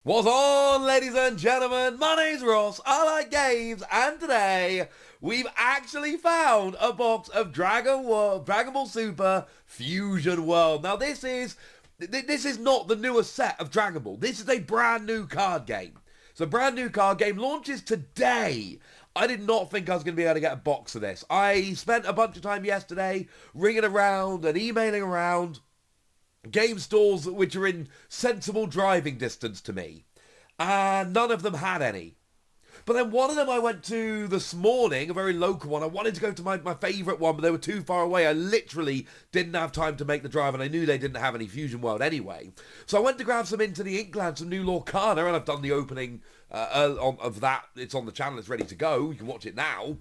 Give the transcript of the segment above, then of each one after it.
What's on, ladies and gentlemen? My name's Ross, I like games, and today we've actually found a box of Dragon Ball Super Fusion World. Now this is not the newest set of Dragon Ball. This is a brand new card game. So brand new card game launches today. I did not think I was going to be able to get a box of this. I spent a bunch of time yesterday ringing around and emailing around game stores which are in sensible driving distance to me, and none of them had any. But then one of them I went to this morning, a very local one. I wanted to go to my favourite one, but they were too far away. I literally didn't have time to make the drive, and I knew they didn't have any Fusion World anyway. So I went to grab some Into the Inkland, some new Lorcana, and I've done the opening of that. It's on the channel, it's ready to go. You can watch it now.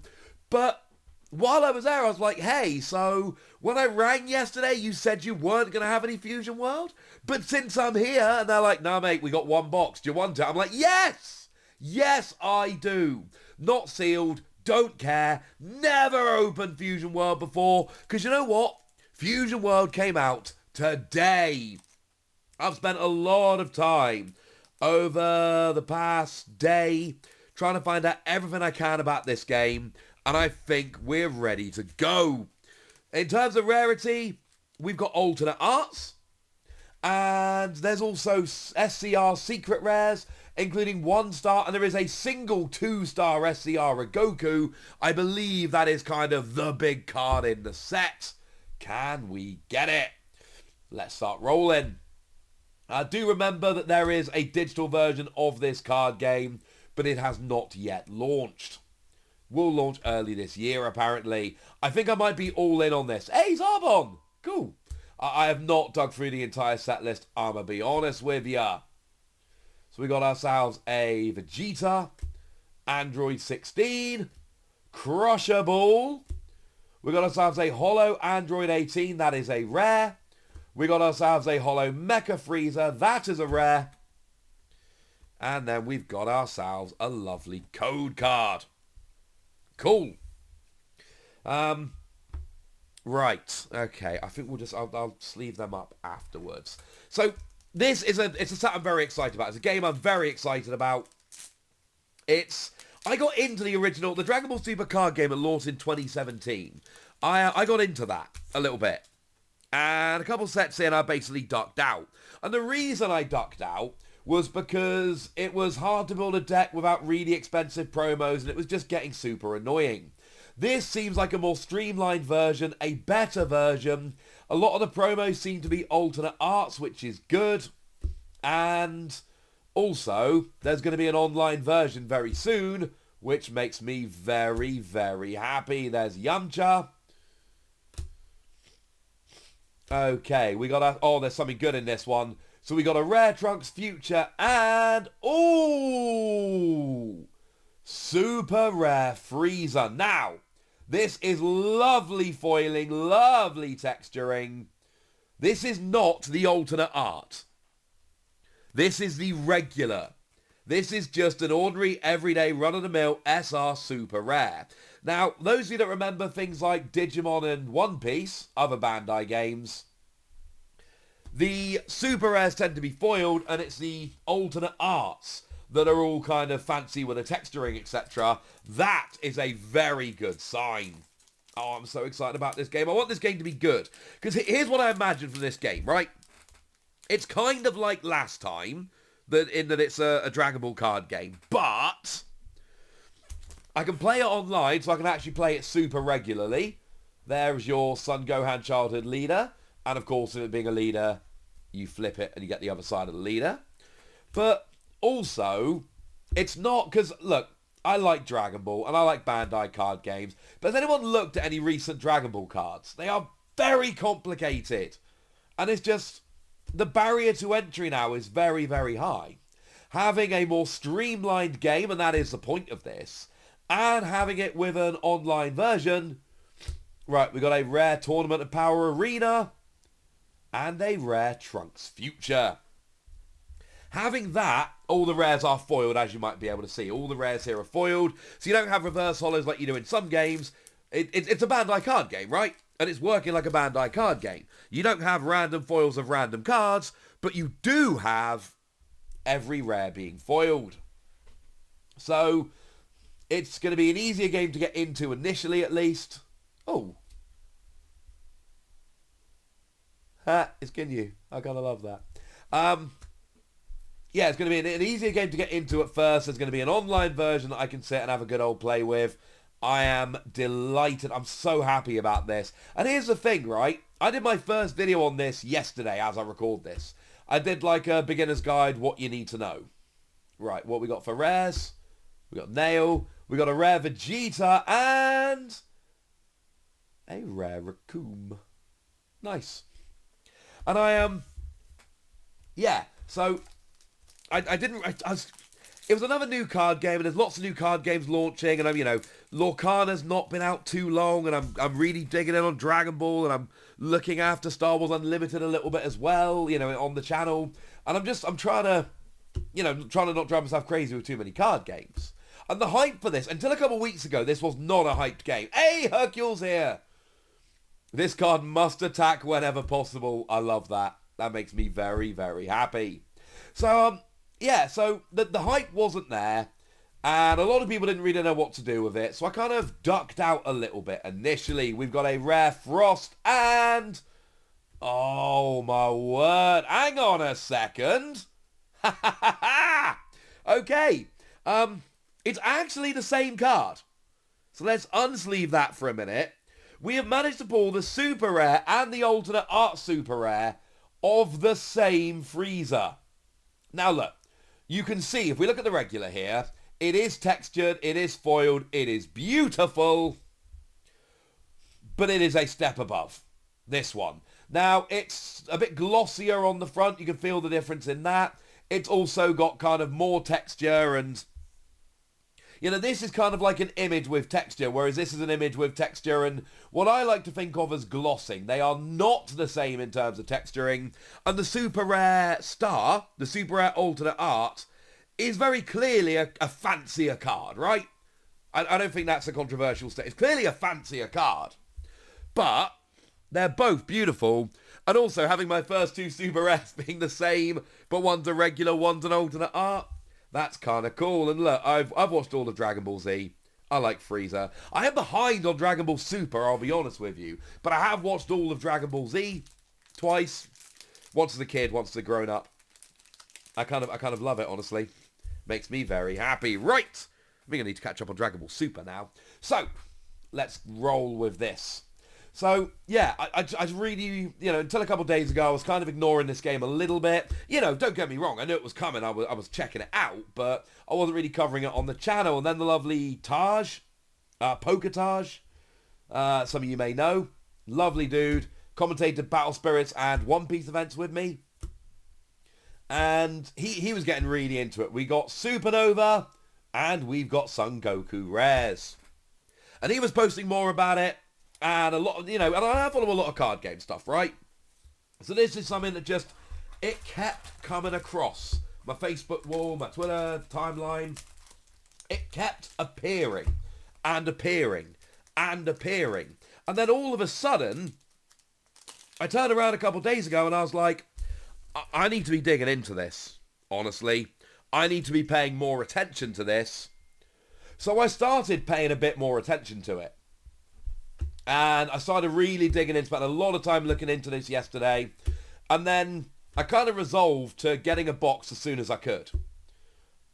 But while I was there, I was like, hey, so when I rang yesterday, you said you weren't going to have any Fusion World? But since I'm here, and they're like, nah, mate, we got one box. Do you want it? I'm like, yes! Yes, I do. Not sealed. Don't care. Never opened Fusion World before. Because you know what? Fusion World came out today. I've spent a lot of time over the past day trying to find out everything I can about this game, and I think we're ready to go. In terms of rarity, we've got alternate arts, and there's also SCR secret rares, including 1-star, and there is a single 2-star SCR Goku. I believe that is kind of the big card in the set. Can we get it? Let's start rolling. I do remember that there is a digital version of this card game, but it has not yet launched. Will launch early this year, apparently. I think I might be all in on this. Hey, Zarbon! Cool. I have not dug through the entire set list, I'ma be honest with ya. So we got ourselves a Vegeta, Android 16, Crusher Ball. We got ourselves a Holo Android 18, that is a rare. We got ourselves a Holo Mecha Frieza, that is a rare. And then we've got ourselves a lovely code card. Cool. Right. Okay. I think I'll sleeve them up afterwards. So this is it's a set I'm very excited about. It's a game I'm very excited about. I got into the Dragon Ball Super card game that launched in 2017. I got into that a little bit. And a couple sets in, I basically ducked out. And the reason I ducked out was because it was hard to build a deck without really expensive promos, and it was just getting super annoying. This seems like a more streamlined version, a better version. A lot of the promos seem to be alternate arts, which is good. And also, there's going to be an online version very soon, which makes me very, very happy. There's Yamcha. Okay, we got there's something good in this one. So we got a rare Trunks Future and, super rare Frieza. Now, this is lovely foiling, lovely texturing. This is not the alternate art. This is the regular. This is just an ordinary, everyday, run-of-the-mill SR super rare. Now, those of you that remember things like Digimon and One Piece, other Bandai games, the super rares tend to be foiled, and it's the alternate arts that are all kind of fancy with the texturing, etc. That is a very good sign. Oh, I'm so excited about this game. I want this game to be good. Because here's what I imagine from this game, right? It's kind of like last time, in that it's a Dragon Ball card game. But I can play it online, so I can actually play it super regularly. There's your Son Gohan childhood leader. And of course, it being a leader, you flip it and you get the other side of the leader. But also, it's not, because look, I like Dragon Ball and I like Bandai card games. But has anyone looked at any recent Dragon Ball cards? They are very complicated. And it's just, the barrier to entry now is very, very high. Having a more streamlined game, and that is the point of this, and having it with an online version. Right, we got a rare Tournament of Power Arena and a rare Trunks Future. Having that, all the rares are foiled, as you might be able to see. All the rares here are foiled, so you don't have reverse holos like you do in some games. It's a Bandai card game, right? And it's working like a Bandai card game. You don't have random foils of random cards, but you do have every rare being foiled. So it's going to be an easier game to get into initially, at least. Oh. Ha, it's Ginyu. I kind of love that. Yeah, it's going to be an easier game to get into at first. There's going to be an online version that I can sit and have a good old play with. I am delighted. I'm so happy about this. And here's the thing, right? I did my first video on this yesterday as I record this. I did like a beginner's guide, what you need to know. Right, what we got for rares? We got Nail. We got a rare Vegeta and a rare Raccoon. Nice. And yeah, so it was another new card game, and there's lots of new card games launching, and Lorcana's not been out too long, and I'm really digging in on Dragon Ball, and I'm looking after Star Wars Unlimited a little bit as well, on the channel, and I'm trying to not drive myself crazy with too many card games. And the hype for this, until a couple of weeks ago, this was not a hyped game. Hey, Hercule's here! This card must attack whenever possible. I love that. That makes me very, very happy. So, yeah, so the hype wasn't there, and a lot of people didn't really know what to do with it, so I kind of ducked out a little bit. Initially, we've got a rare Frost, and... oh, my word. Hang on a second. Okay. It's actually the same card. So let's unsleeve that for a minute. We have managed to pull the super rare and the alternate art super rare of the same Frieza. Now look, you can see, if we look at the regular here, it is textured, it is foiled, it is beautiful, but it is a step above this one. Now, it's a bit glossier on the front, you can feel the difference in that. It's also got kind of more texture and... this is kind of like an image with texture, whereas this is an image with texture and what I like to think of as glossing. They are not the same in terms of texturing. And the super rare star, the super rare alternate art, is very clearly a fancier card, right? I don't think that's a controversial statement. It's clearly a fancier card. But they're both beautiful. And also having my first two super rares being the same, but one's a regular, one's an alternate art. That's kind of cool. And look, I've watched all of Dragon Ball Z. I like Frieza. I am behind on Dragon Ball Super, I'll be honest with you. But I have watched all of Dragon Ball Z twice. Once as a kid, once as a grown-up. I kind of love it, honestly. Makes me very happy. Right! I think I need to catch up on Dragon Ball Super now. So, let's roll with this. So, yeah, I really, until a couple of days ago, I was kind of ignoring this game a little bit. Don't get me wrong, I knew it was coming, I was checking it out, but I wasn't really covering it on the channel. And then the lovely Taj, Poker Taj, some of you may know, lovely dude, commentated Battle Spirits and One Piece events with me. And he was getting really into it. We got Supernova, and we've got Son Goku rares. And he was posting more about it. And a lot of, and I follow a lot of card game stuff, right? So this is something that it kept coming across my Facebook wall, my Twitter timeline. It kept appearing and appearing and appearing. And then all of a sudden, I turned around a couple of days ago and I was like, I need to be digging into this, honestly. I need to be paying more attention to this. So I started paying a bit more attention to it. And I started really digging into it. Spent a lot of time looking into this yesterday. And then I kind of resolved to getting a box as soon as I could.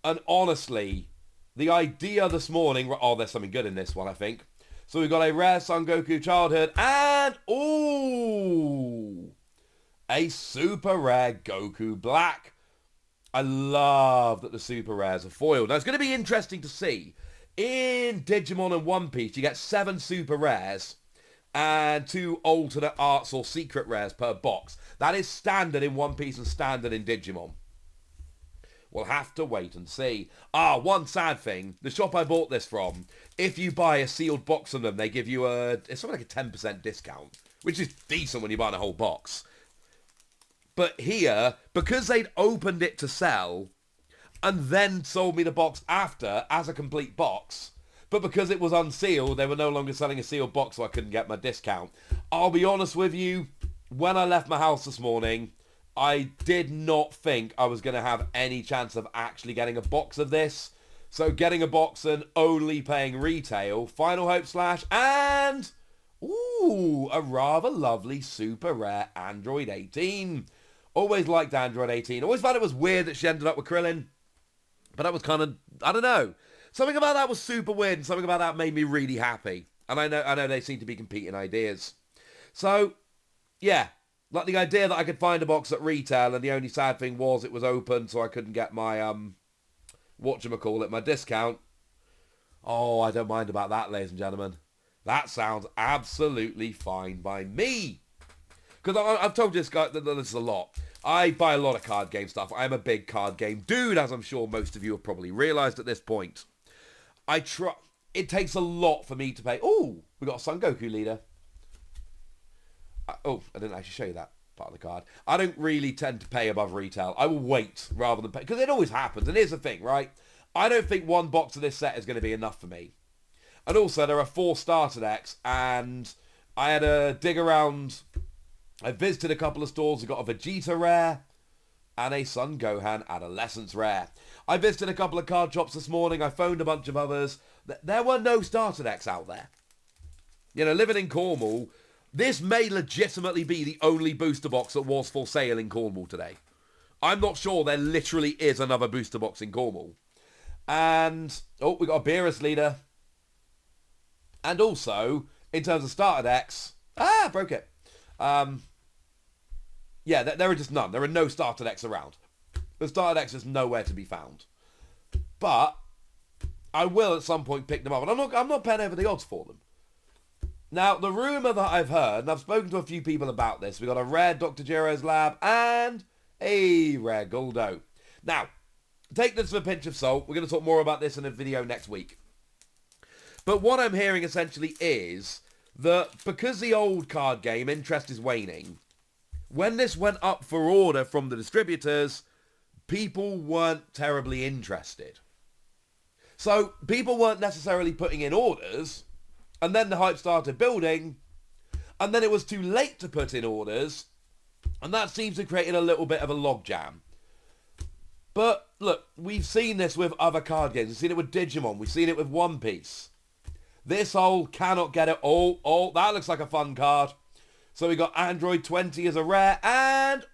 And honestly, the idea this morning... oh, there's something good in this one, I think. So we've got a rare Son Goku Childhood. And, ooh, a super rare Goku Black. I love that the super rares are foiled. Now, it's going to be interesting to see. In Digimon and One Piece, you get 7 super rares and 2 alternate arts or secret rares per box. That is standard in One Piece and standard in Digimon. We'll have to wait and see. One sad thing. The shop I bought this from, if you buy a sealed box from them, they give you it's something like a 10% discount, which is decent when you buy a whole box. But here, because they'd opened it to sell... and then sold me the box after as a complete box. But because it was unsealed, they were no longer selling a sealed box, so I couldn't get my discount. I'll be honest with you, when I left my house this morning, I did not think I was going to have any chance of actually getting a box of this. So getting a box and only paying retail, Final Hope Slash, and ooh, a rather lovely super rare Android 18. Always liked Android 18. Always found it was weird that she ended up with Krillin. But that was kind of, I don't know. Something about that was super weird, and something about that made me really happy. And I know they seem to be competing ideas. So, yeah. Like the idea that I could find a box at retail, and the only sad thing was it was open, so I couldn't get my, whatchamacallit, my discount. Oh, I don't mind about that, ladies and gentlemen. That sounds absolutely fine by me. Because I've told this guy that this is a lot. I buy a lot of card game stuff. I'm a big card game dude, as I'm sure most of you have probably realised at this point. It takes a lot for me to pay. Oh, we got a Son Goku leader. I didn't actually show you that part of the card. I don't really tend to pay above retail. I will wait rather than pay. Because it always happens. And here's the thing, right? I don't think one box of this set is going to be enough for me. And also, there are 4 starter decks. And I had a dig around. I visited a couple of stores. I got a Vegeta rare and a Son Gohan Adolescence rare. I visited a couple of card shops this morning. I phoned a bunch of others. There were no starter decks out there. You know, living in Cornwall, this may legitimately be the only booster box that was for sale in Cornwall today. I'm not sure there literally is another booster box in Cornwall. And, we got a Beerus leader. And also, in terms of starter decks, broke it. Yeah, there are just none. There are no starter decks around. The starter decks is nowhere to be found. But I will at some point pick them up. And I'm not paying over the odds for them. Now, the rumour that I've heard, and I've spoken to a few people about this, we got a rare Dr. Jiro's Lab and a rare Guldo. Now, take this with a pinch of salt. We're going to talk more about this in a video next week. But what I'm hearing essentially is that because the old card game interest is waning, when this went up for order from the distributors, people weren't terribly interested. So people weren't necessarily putting in orders, and then the hype started building, and then it was too late to put in orders, and that seems to have created a little bit of a logjam. But look, we've seen this with other card games. We've seen it with Digimon. We've seen it with One Piece. This old cannot get it. Oh, that looks like a fun card. So we got Android 20 as a rare, and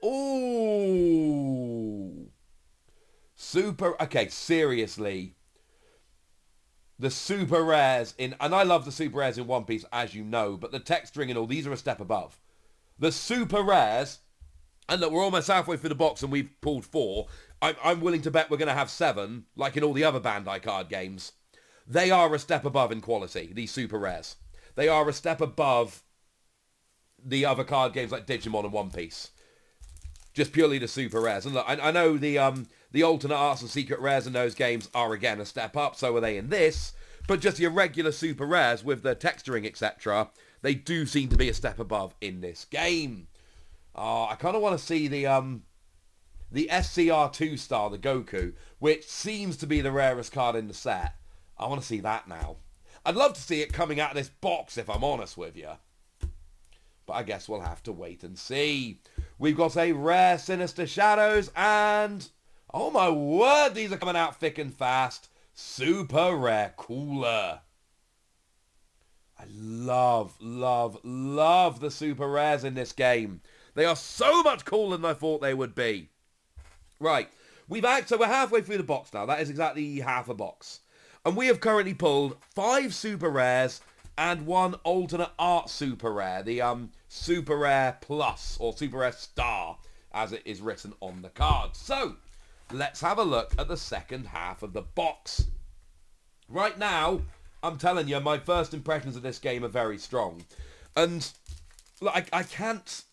okay, seriously. The super rares and I love the super rares in One Piece, as you know, but the texturing and all, these are a step above. The super rares, and look, we're almost halfway through the box and we've pulled 4. I'm willing to bet we're going to have 7, like in all the other Bandai card games. They are a step above in quality, these super rares. They are a step above the other card games like Digimon and One Piece. Just purely the super rares. And look, I know the alternate arts and secret rares in those games are again a step up, so are they in this. But just your regular super rares with the texturing, etc., they do seem to be a step above in this game. I kind of want to see the SCR2 star, the Goku, which seems to be the rarest card in the set. I want to see that now. I'd love to see it coming out of this box, if I'm honest with you. But I guess we'll have to wait and see. We've got a rare Sinister Shadows and, oh my word, these are coming out thick and fast. Super rare Cooler. I love the super rares in this game. They are so much cooler than I thought they would be. Right, so we're halfway through the box now. That is exactly half a box. And we have currently pulled 5 super rares and 1 alternate art super rare. The super rare plus, or super rare star, as it is written on the card. So, let's have a look at the second half of the box. Right now, I'm telling you, my first impressions of this game are very strong. And, look, I can't...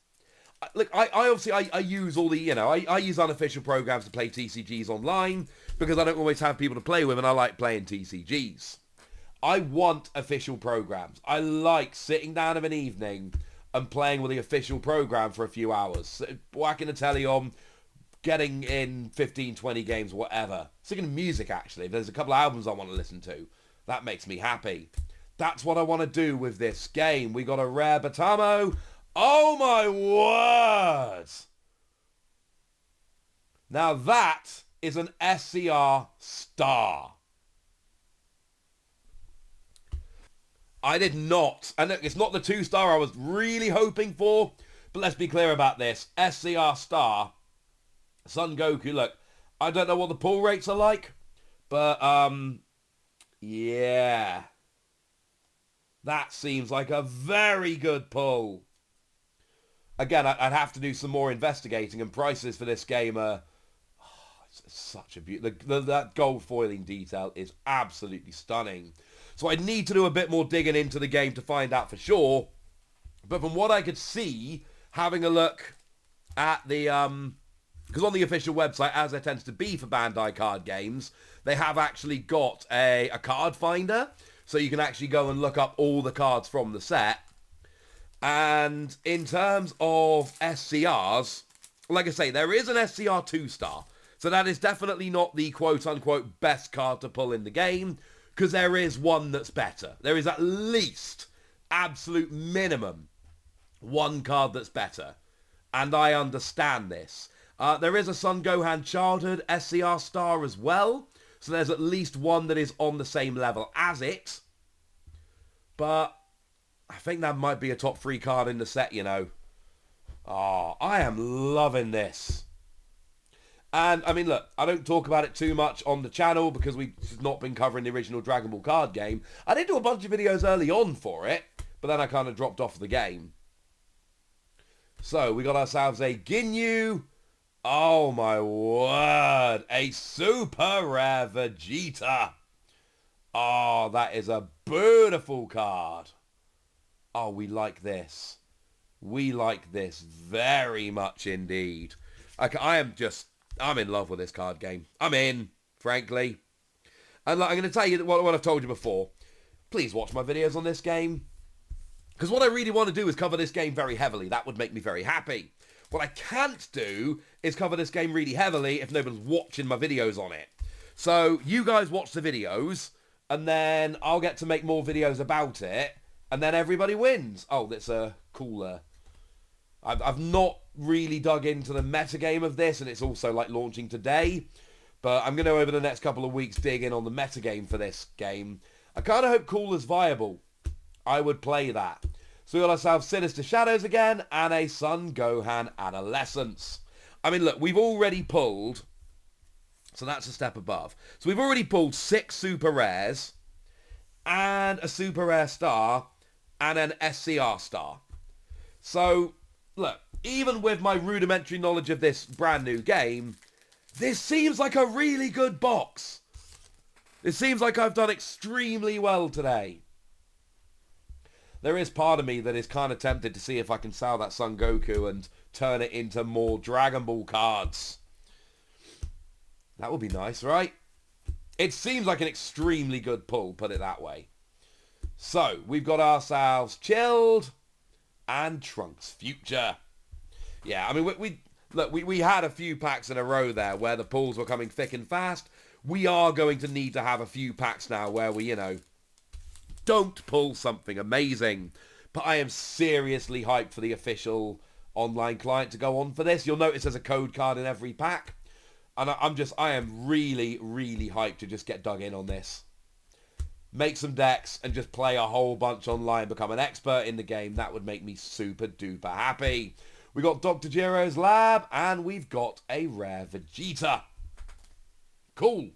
Look, I obviously use all the, I use unofficial programs to play TCGs online because I don't always have people to play with and I like playing TCGs. I want official programs. I like sitting down of an evening and playing with the official program for a few hours. Whacking the telly on, getting in 15, 20 games, whatever. Singing music, actually. If there's a couple of albums I want to listen to, that makes me happy. That's what I want to do with this game. We got a rare Batamo. Oh my word! Now that is an SCR star. I did not, and it's not the 2-star I was really hoping for, but let's be clear about this. SCR star, Son Goku, look, I don't know what the pull rates are like, but, yeah. That seems like a very good pull. Again, I'd have to do some more investigating, and prices for this game are... it's such a beautiful... That gold foiling detail is absolutely stunning. So I need to do a bit more digging into the game to find out for sure. But from what I could see, having a look at the... because on the official website, as there tends to be for Bandai card games, they have actually got a card finder. So you can actually go and look up all the cards from the set. And in terms of SCRs, like I say, there is an SCR 2-star. So that is definitely not the quote-unquote best card to pull in the game, because there is one that's better. There is at least, absolute minimum, one card that's better. And I understand this. There is a Son Gohan Childhood SCR star as well. So there's at least one that is on the same level as it. But I think that might be a top 3 card in the set, you know. Oh, I am loving this. And, I mean, look, I don't talk about it too much on the channel because we've not been covering the original Dragon Ball card game. I did do a bunch of videos early on for it, but then I kind of dropped off the game. So, we got ourselves a Ginyu. Oh, my word. A super rare Vegeta. Oh, that is a beautiful card. Oh, we like this. We like this very much indeed. I'm in love with this card game. I'm in, frankly. And I'm going to tell you what I've told you before. Please watch my videos on this game. Because what I really want to do is cover this game very heavily. That would make me very happy. What I can't do is cover this game really heavily if nobody's watching my videos on it. So you guys watch the videos, and then I'll get to make more videos about it, and then everybody wins. Oh, that's a cooler. I've not really dug into the metagame of this, and it's also like launching today. But I'm going to, over the next couple of weeks, dig in on the metagame for this game. I kind of hope Cooler's viable. I would play that. So we got ourselves Sinister Shadows again, and a Son Gohan Adolescence. I mean, look, we've already pulled... So that's a step above. So we've already pulled 6 super rares, and a super rare star, and an SCR star. So, look, even with my rudimentary knowledge of this brand new game, this seems like a really good box. It seems like I've done extremely well today. There is part of me that is kind of tempted to see if I can sell that Son Goku and turn it into more Dragon Ball cards. That would be nice, right? It seems like an extremely good pull, put it that way. So, we've got ourselves Chilled and Trunks Future. Yeah, I mean, we had a few packs in a row there where the pulls were coming thick and fast. We are going to need to have a few packs now where we, don't pull something amazing. But I am seriously hyped for the official online client to go on for this. You'll notice there's a code card in every pack. And I am really, really hyped to just get dug in on this. Make some decks and just play a whole bunch online, become an expert in the game. That would make me super duper happy. We got Dr. Jiro's Lab, and we've got a rare Vegeta. Cool.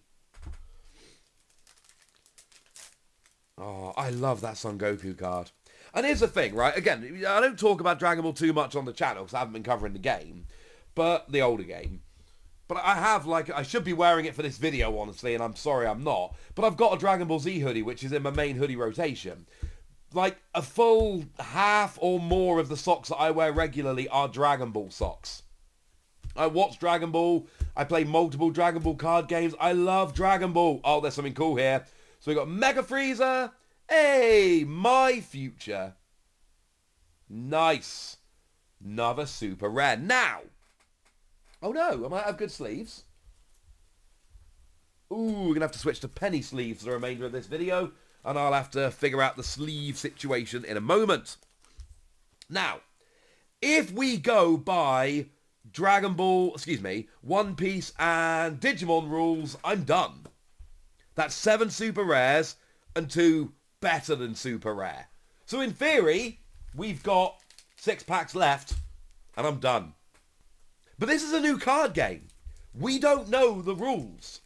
Oh, I love that Son Goku card. And here's the thing, right? Again, I don't talk about Dragon Ball too much on the channel because I haven't been covering the game. But the older game. But I have, I should be wearing it for this video, honestly, and I'm sorry I'm not. But I've got a Dragon Ball Z hoodie, which is in my main hoodie rotation. Like, a full half or more of the socks that I wear regularly are Dragon Ball socks. I watch Dragon Ball. I play multiple Dragon Ball card games. I love Dragon Ball. Oh, there's something cool here. So we got Mega Frieza. Hey, my future. Nice. Another super rare. Now. Oh no, I might have good sleeves. Ooh, we're going to have to switch to penny sleeves for the remainder of this video. And I'll have to figure out the sleeve situation in a moment. Now, if we go by One Piece and Digimon rules, I'm done. That's 7 super rares and 2 better than super rare. So in theory, we've got 6 packs left and I'm done. But this is a new card game. We don't know the rules.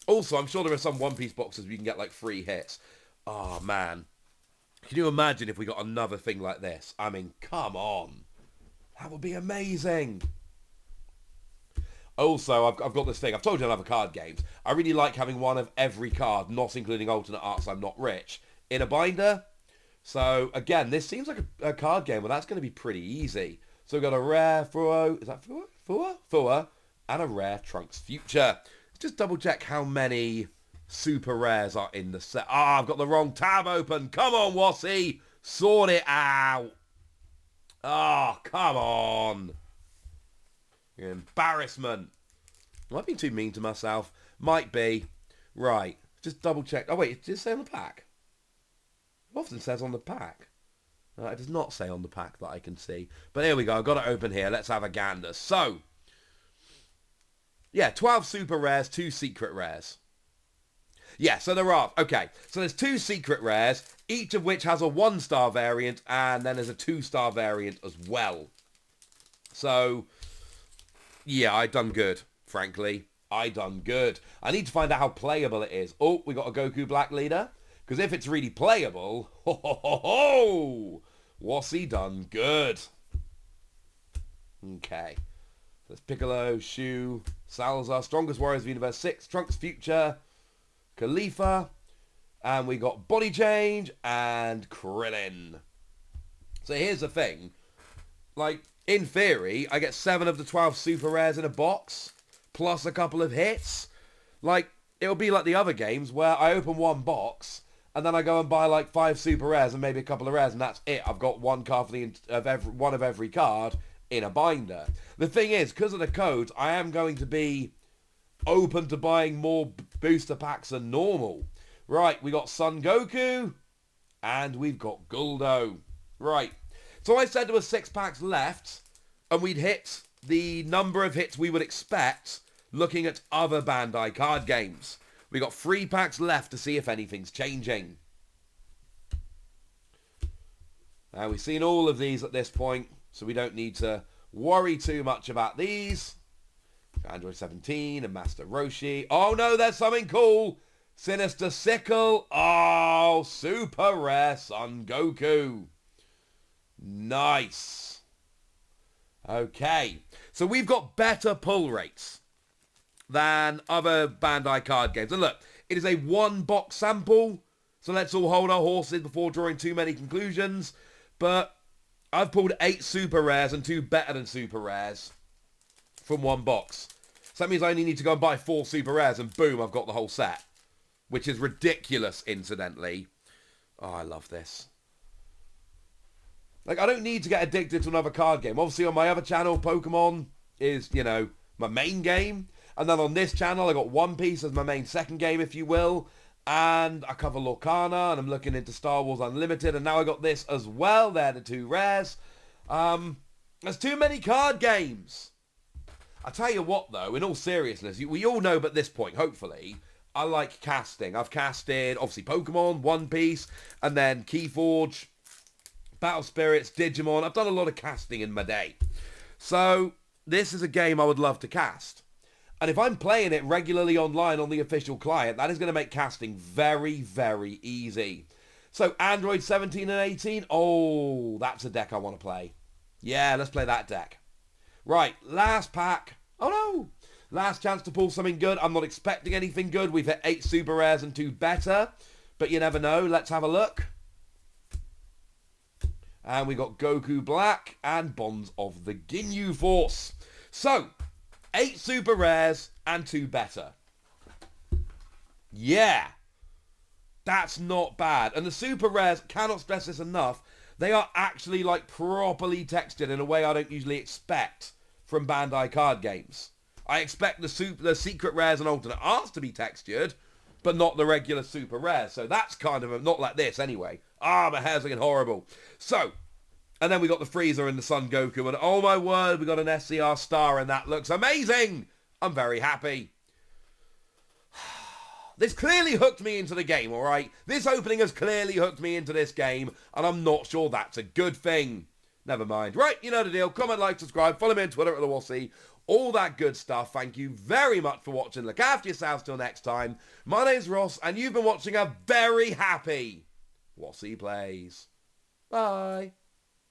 Also, I'm sure there are some One Piece boxes where you can get like free hits. Oh man. Can you imagine if we got another thing like this? I mean, come on. That would be amazing. Also, I've got this thing. I've told you I love card games. I really like having one of every card, not including alternate arts I'm not rich, in a binder. So, again, this seems like a card game. Well, that's going to be pretty easy. So we've got a rare Fuo. Is that Fuo? Fuo. And a rare Trunks Future. Let's just double check how many super rares are in the set. Ah, I've got the wrong tab open. Come on, Wassy. Sort it out. Oh, come on. Embarrassment. Am I being too mean to myself? Might be. Right. Just double check. Oh, wait. Does it say on the pack? It often says on the pack. It does not say on the pack that I can see. But here we go. I've got it open here. Let's have a gander. So, yeah, 12 super rares, 2 secret rares. Yeah, so there are. Okay, so there's 2 secret rares, each of which has a 1-star variant, and then there's a 2-star variant as well. So, yeah, I done good, frankly. I done good. I need to find out how playable it is. Oh, we got a Goku Black leader. Because if it's really playable, ho ho ho ho, Wassy done good. Okay. There's Piccolo, Shu, Salazar, Strongest Warriors of Universe 6, Trunks Future, Khalifa, and we got Body Change and Krillin. So here's the thing. Like, in theory, I get 7 of the 12 super rares in a box, plus a couple of hits. Like, it'll be like the other games where I open one box, and then I go and buy like 5 super rares and maybe a couple of rares, and that's it. I've got one card for one of every card in a binder. The thing is, because of the codes, I am going to be open to buying more booster packs than normal. Right, we got Son Goku, and we've got Guldo. Right, so I said there were 6 packs left, and we'd hit the number of hits we would expect looking at other Bandai card games. We got 3 packs left to see if anything's changing. Now, we've seen all of these at this point, so we don't need to worry too much about these. Android 17 and Master Roshi. Oh no, there's something cool. Sinister Sickle. Oh, super rare Son Goku. Nice. Okay, so we've got better pull rates than other Bandai card games. And look, it is a 1-box sample, so let's all hold our horses before drawing too many conclusions. But I've pulled 8 super rares and 2 better than super rares from 1 box. So that means I only need to go and buy 4 super rares and boom, I've got the whole set. Which is ridiculous, incidentally. Oh, I love this. Like, I don't need to get addicted to another card game. Obviously, on my other channel, Pokemon is, you know, my main game. And then on this channel, I got One Piece as my main second game, if you will. And I cover Lorcana, and I'm looking into Star Wars Unlimited. And now I got this as well. They're the 2 rares. There's too many card games. I tell you what, though, in all seriousness, we all know at this point, hopefully, I like casting. I've casted, obviously, Pokemon, One Piece, and then Keyforge, Battle Spirits, Digimon. I've done a lot of casting in my day. So, this is a game I would love to cast. And if I'm playing it regularly online on the official client, that is going to make casting very, very easy. So, Android 17 and 18. Oh, that's a deck I want to play. Yeah, let's play that deck. Right, last pack. Oh, no. Last chance to pull something good. I'm not expecting anything good. We've hit 8 super rares and 2 better. But you never know. Let's have a look. And we got Goku Black and Bonds of the Ginyu Force. So, 8 super rares and 2 better. Yeah. That's not bad. And the super rares, cannot stress this enough, they are actually like properly textured in a way I don't usually expect from Bandai card games. I expect the secret rares and alternate arts to be textured, but not the regular super rares. So that's kind of not like this anyway. Ah, my hair's looking horrible. So, And then we got the Frieza and the Son Goku, and oh my word, we got an SCR star, and that looks amazing. I'm very happy. This clearly hooked me into the game, alright? This opening has clearly hooked me into this game, and I'm not sure that's a good thing. Never mind. Right, you know the deal. Comment, like, subscribe, follow me on Twitter at the Wossy. All that good stuff. Thank you very much for watching. Look after yourselves till next time. My name's Ross, and you've been watching a very happy Wossy Plays. Bye.